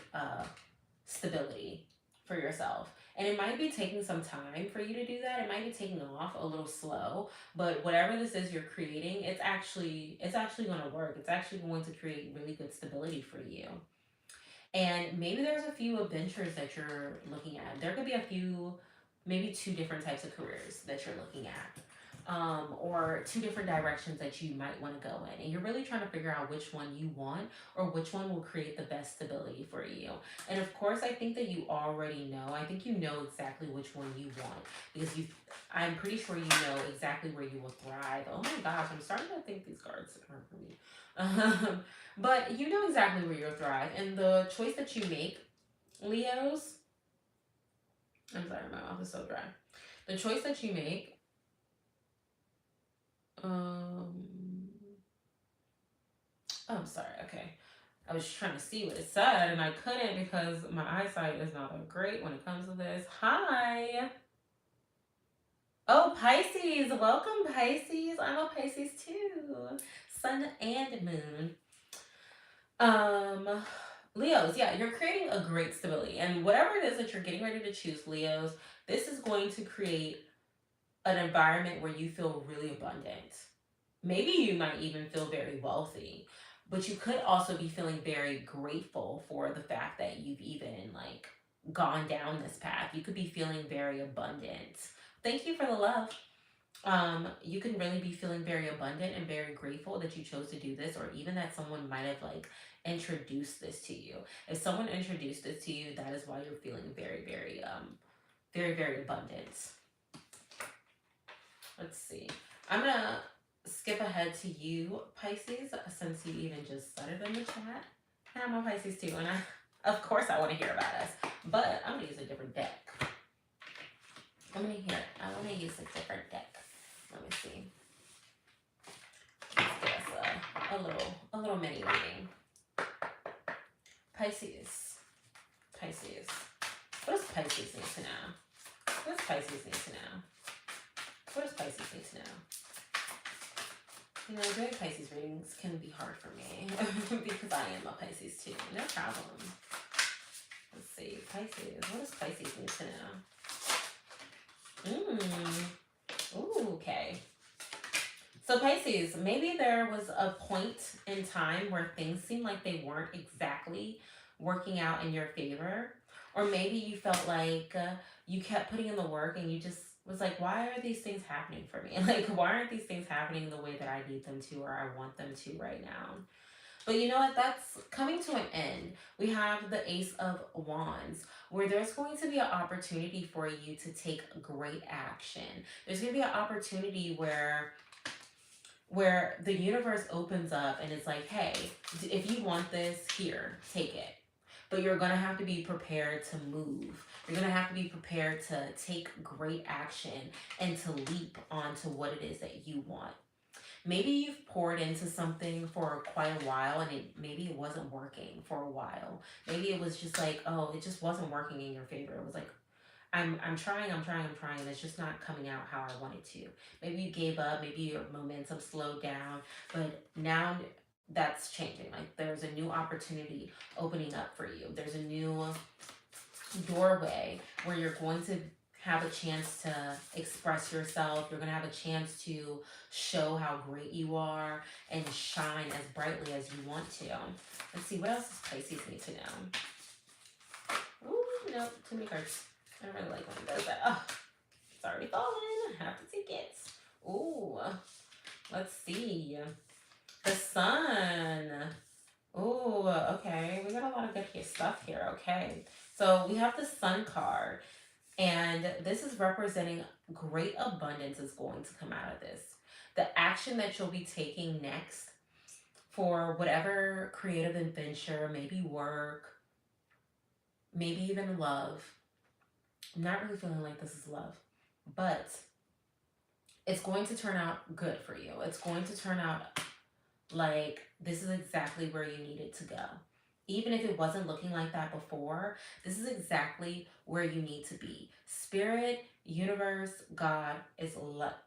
A: stability for yourself. And it might be taking some time for you to do that. It might be taking off a little slow, but whatever this is you're creating, it's actually going to work. It's actually going to create really good stability for you. And maybe there's a few adventures that you're looking at. There could be a few, maybe 2 different types of careers that you're looking at. Or 2 different directions that you might want to go in. And you're really trying to figure out which one you want or which one will create the best stability for you. And of course, I think that you already know. I think you know exactly which one you want because I'm pretty sure you know exactly where you will thrive. Oh my gosh, I'm starting to think these cards aren't for me. But you know exactly where you'll thrive. And the choice that you make, Leos, I'm sorry, my mouth is so dry. The choice that you make, oh, I'm sorry. Okay. I was trying to see what it said and I couldn't because my eyesight is not that great when it comes to this. Hi. Oh, Pisces. Welcome, Pisces. I'm a Pisces too. Sun and moon. Leos, yeah, you're creating a great stability. And whatever it is that you're getting ready to choose, Leos, this is going to create an environment where you feel really abundant. Maybe you might even feel very wealthy, but you could also be feeling very grateful for the fact that you've even like gone down this path. You could be feeling very abundant. Thank you for the love. You can really be feeling very abundant and very grateful that you chose to do this, or even that someone might have like introduced this to you. If someone introduced this to you, that is why you're feeling very, very, very abundant. Let's see. I'm gonna skip ahead to you, Pisces, since you even just said it in the chat. And I'm a Pisces too, and of course I want to hear about us, but I'm gonna use a different deck. I want to use a different deck. Let me see. Let's give us a little mini reading. Pisces. What does Pisces need to know? What does Pisces need to know? What does Pisces need to know? You know, doing Pisces readings can be hard for me because I am a Pisces too. No problem. Let's see. Pisces. What does Pisces need to know? Ooh, okay. So Pisces, maybe there was a point in time where things seemed like they weren't exactly working out in your favor. Or maybe you felt like you kept putting in the work and you just was like, why are these things happening for me? Like, why aren't these things happening the way that I need them to or I want them to right now? But you know what? That's coming to an end. We have the Ace of Wands, where there's going to be an opportunity for you to take great action. There's going to be an opportunity where the universe opens up and it's like, hey, if you want this, here, take it. But you're going to have to be prepared to move. You're going to have to be prepared to take great action and to leap onto what it is that you want. Maybe you've poured into something for quite a while and maybe it wasn't working for a while. Maybe it was just like, oh, it just wasn't working in your favor. It was like, I'm trying, and it's just not coming out how I wanted to. Maybe you gave up, maybe your momentum slowed down, but now that's changing. Like there's a new opportunity opening up for you. There's a new doorway where you're going to have a chance to express yourself. You're going to have a chance to show how great you are and shine as brightly as you want to. Let's see, what else does Pisces need to know? Ooh, no, too many cards. I don't really like when it does that. Oh, it's already fallen. I have to take it. Ooh, let's see. The Sun. Ooh, okay. We got a lot of good stuff here. Okay. So we have the Sun card. And this is representing great abundance is going to come out of this. The action that you'll be taking next for whatever creative adventure, maybe work, maybe even love. I'm not really feeling like this is love, but it's going to turn out good for you. It's going to turn out like this is exactly where you need it to go. Even if it wasn't looking like that before, this is exactly where you need to be. Spirit, universe, God is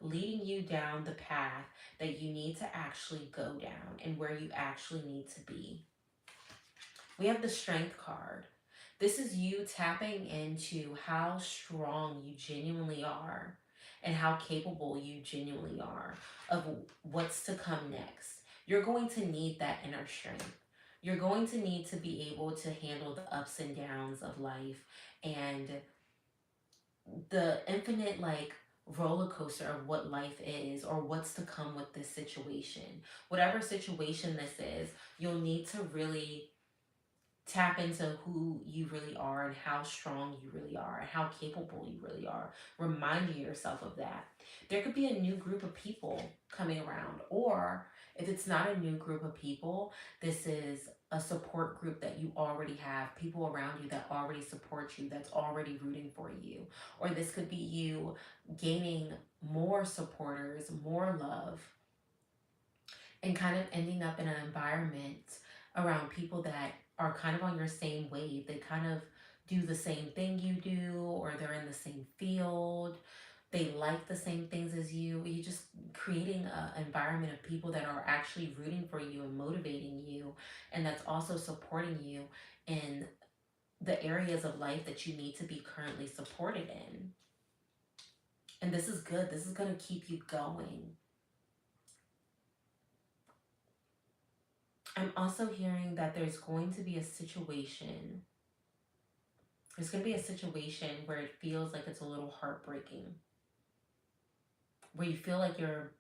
A: leading you down the path that you need to actually go down and where you actually need to be. We have the Strength card. This is you tapping into how strong you genuinely are and how capable you genuinely are of what's to come next. You're going to need that inner strength. You're going to need to be able to handle the ups and downs of life and the infinite roller coaster of what life is or what's to come with this situation. Whatever situation this is, you'll need to really tap into who you really are and how strong you really are and how capable you really are. Reminding yourself of that. There could be a new group of people coming around, or if it's not a new group of people, this is a support group that you already have, people around you that already support you, that's already rooting for you. Or this could be you gaining more supporters, more love, and kind of ending up in an environment around people that are kind of on your same wave. They kind of do the same thing you do, or they're in the same field. They like the same things as you. You're just creating an environment of people that are actually rooting for you and motivating you, and that's also supporting you in the areas of life that you need to be currently supported in. And this is good. This is going to keep you going. I'm also hearing that there's going to be a situation. There's going to be a situation where it feels like it's a little heartbreaking. Where you feel like you're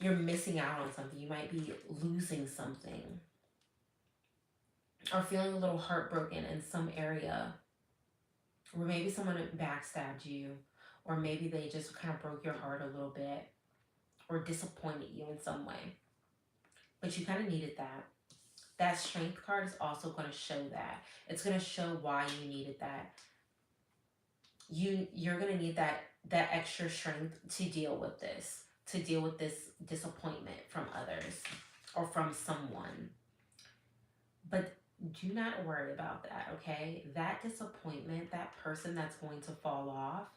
A: missing out on something. You might be losing something. or feeling a little heartbroken in some area, or maybe someone backstabbed you, or maybe they just kind of broke your heart a little bit, or disappointed you in some way, but you kind of needed that. That strength card is also going to show that. It's going to show why you needed that. You're going to need that extra strength to deal with this, to deal with this disappointment from others or from someone. But do not worry about that, okay? That disappointment, that person that's going to fall off,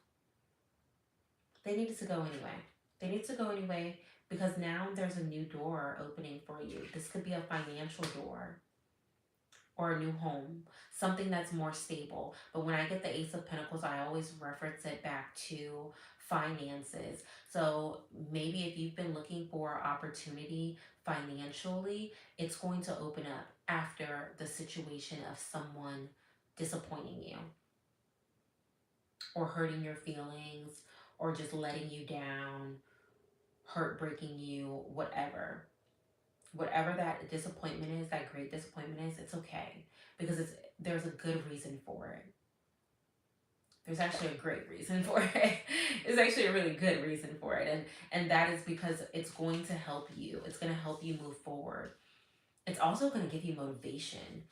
A: they needed to go anyway. They need to go anyway because now there's a new door opening for you. This could be a financial door or a new home, something that's more stable. But when I get the Ace of Pentacles, I always reference it back to finances. So maybe if you've been looking for opportunity financially, it's going to open up after the situation of someone disappointing you or hurting your feelings or just letting you down, heartbreaking you, whatever. Whatever that disappointment is, that great disappointment is, it's okay because there's a good reason for it. There's actually a great reason for it. It's actually a really good reason for it, and that is because it's going to help you. It's going to help you move forward. It's also going to give you motivation.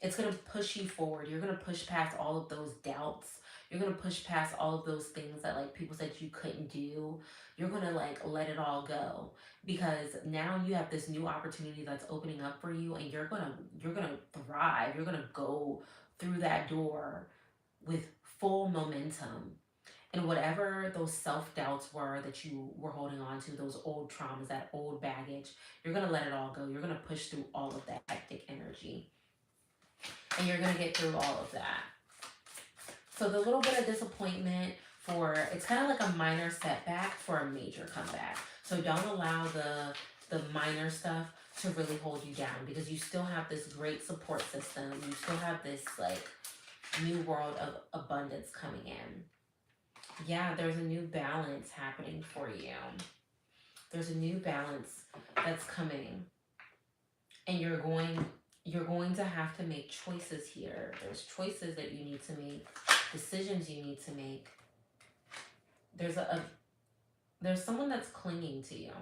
A: It's going to push you forward. You're going to push past all of those doubts. You're going to push past all of those things that like people said you couldn't do. You're going to like let it all go because now you have this new opportunity that's opening up for you and you're going to thrive. You're going to go through that door with full momentum. And whatever those self-doubts were that you were holding on to, those old traumas, that old baggage, you're going to let it all go. You're going to push through all of that hectic energy. And you're going to get through all of that. So the little bit of disappointment it's kind of like a minor setback for a major comeback. So don't allow the minor stuff to really hold you down because you still have this great support system. You still have this like new world of abundance coming in. Yeah, there's a new balance happening for you. There's a new balance that's coming. And you're going to have to make choices here. There's choices that you need to make, decisions you need to make. There's someone that's clinging to you.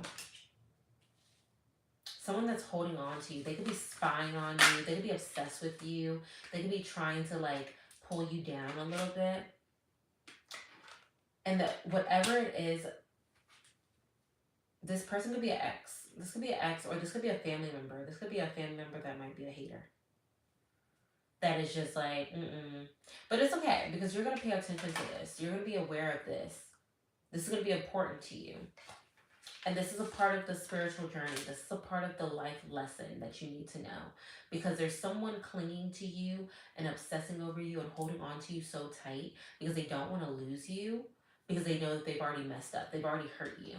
A: Someone that's holding on to you. They could be spying on you. They could be obsessed with you. They could be trying to like pull you down a little bit. And whatever it is, this person could be an ex. This could be an ex, or this could be a family member. This could be a family member that might be a hater. That is just like, But it's okay, because you're going to pay attention to this. You're going to be aware of this. This is going to be important to you. And this is a part of the spiritual journey. This is a part of the life lesson that you need to know. Because there's someone clinging to you and obsessing over you and holding on to you so tight because they don't want to lose you, because they know that they've already messed up. They've already hurt you.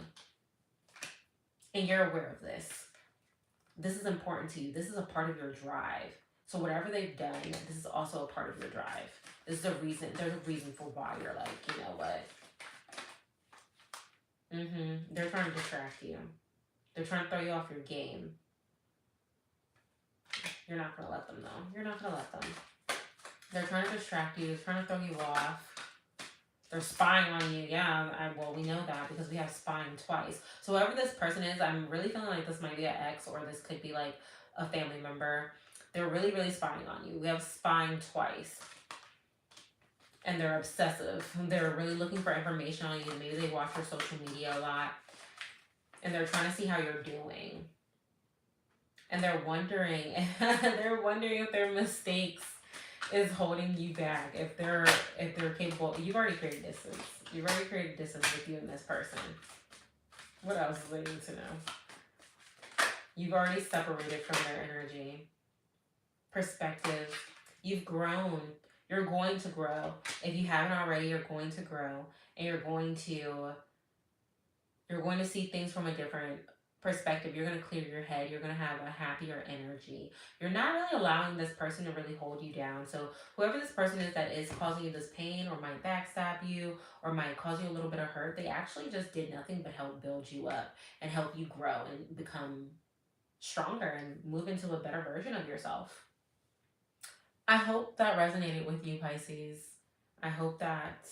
A: And you're aware of this. This is important to you. This is a part of your drive. So whatever they've done, this is also a part of your drive. This is a reason. There's a reason for why you're like, you know what? They're trying to distract you. They're trying to throw you off your game. You're not going to let them know. You're not going to let them. They're trying to distract you. They're trying to throw you off. They're spying on you. Yeah, well, we know that because we have spying twice. So whoever this person is, I'm really feeling like this might be an ex, or this could be like a family member. They're really, really spying on you. We have spying twice. And they're obsessive. They're really looking for information on you. Maybe they watch your social media a lot. And they're trying to see how you're doing. And they're wondering if their mistakes is holding you back. If they're capable. You've already created distance. You've already created distance with you and this person. What else is waiting to know? You've already separated from their energy. Perspective. You've grown. You're going to grow. If you haven't already, you're going to grow. And you're going to see things from a different perspective. You're going to clear your head. You're going to have a happier energy. You're not really allowing this person to really hold you down. So whoever this person is that is causing you this pain, or might backstab you, or might cause you a little bit of hurt, they actually just did nothing but help build you up and help you grow and become stronger and move into a better version of yourself. I hope that resonated with you, Pisces. I hope that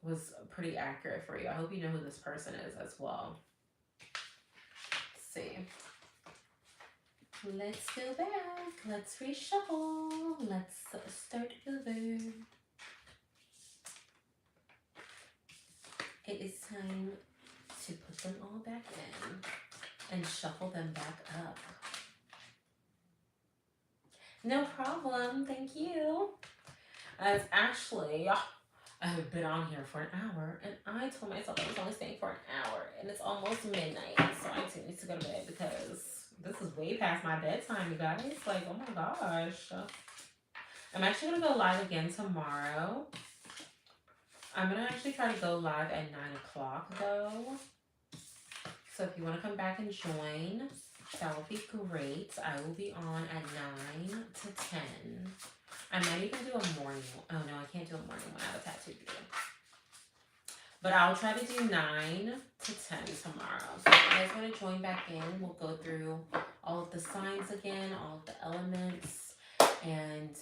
A: was pretty accurate for you. I hope you know who this person is as well. Let's see. Let's go back. Let's reshuffle. Let's start over. It is time to put them all back in and shuffle them back up. No problem. Thank you. As Ashley, I have been on here for an hour, and I told myself I was only staying for an hour, and it's almost midnight, so I need to go to bed because this is way past my bedtime, you guys. Like, oh my gosh. I'm actually going to go live again tomorrow. I'm going to actually try to go live at 9 o'clock, though. So if you want to come back and join, that would be great. I will be on at 9 to 10. I might even do a morning. Oh no, I can't do a morning one. I have a tattoo to do. But I'll try to do 9 to 10 tomorrow. So if you guys want to join back in, we'll go through all of the signs again, all of the elements, and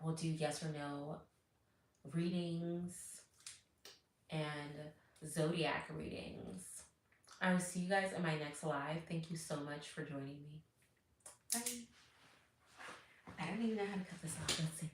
A: we'll do yes or no readings and zodiac readings. I will see you guys in my next live. Thank you so much for joining me. Bye. I don't even know how to cut this off. Let's see.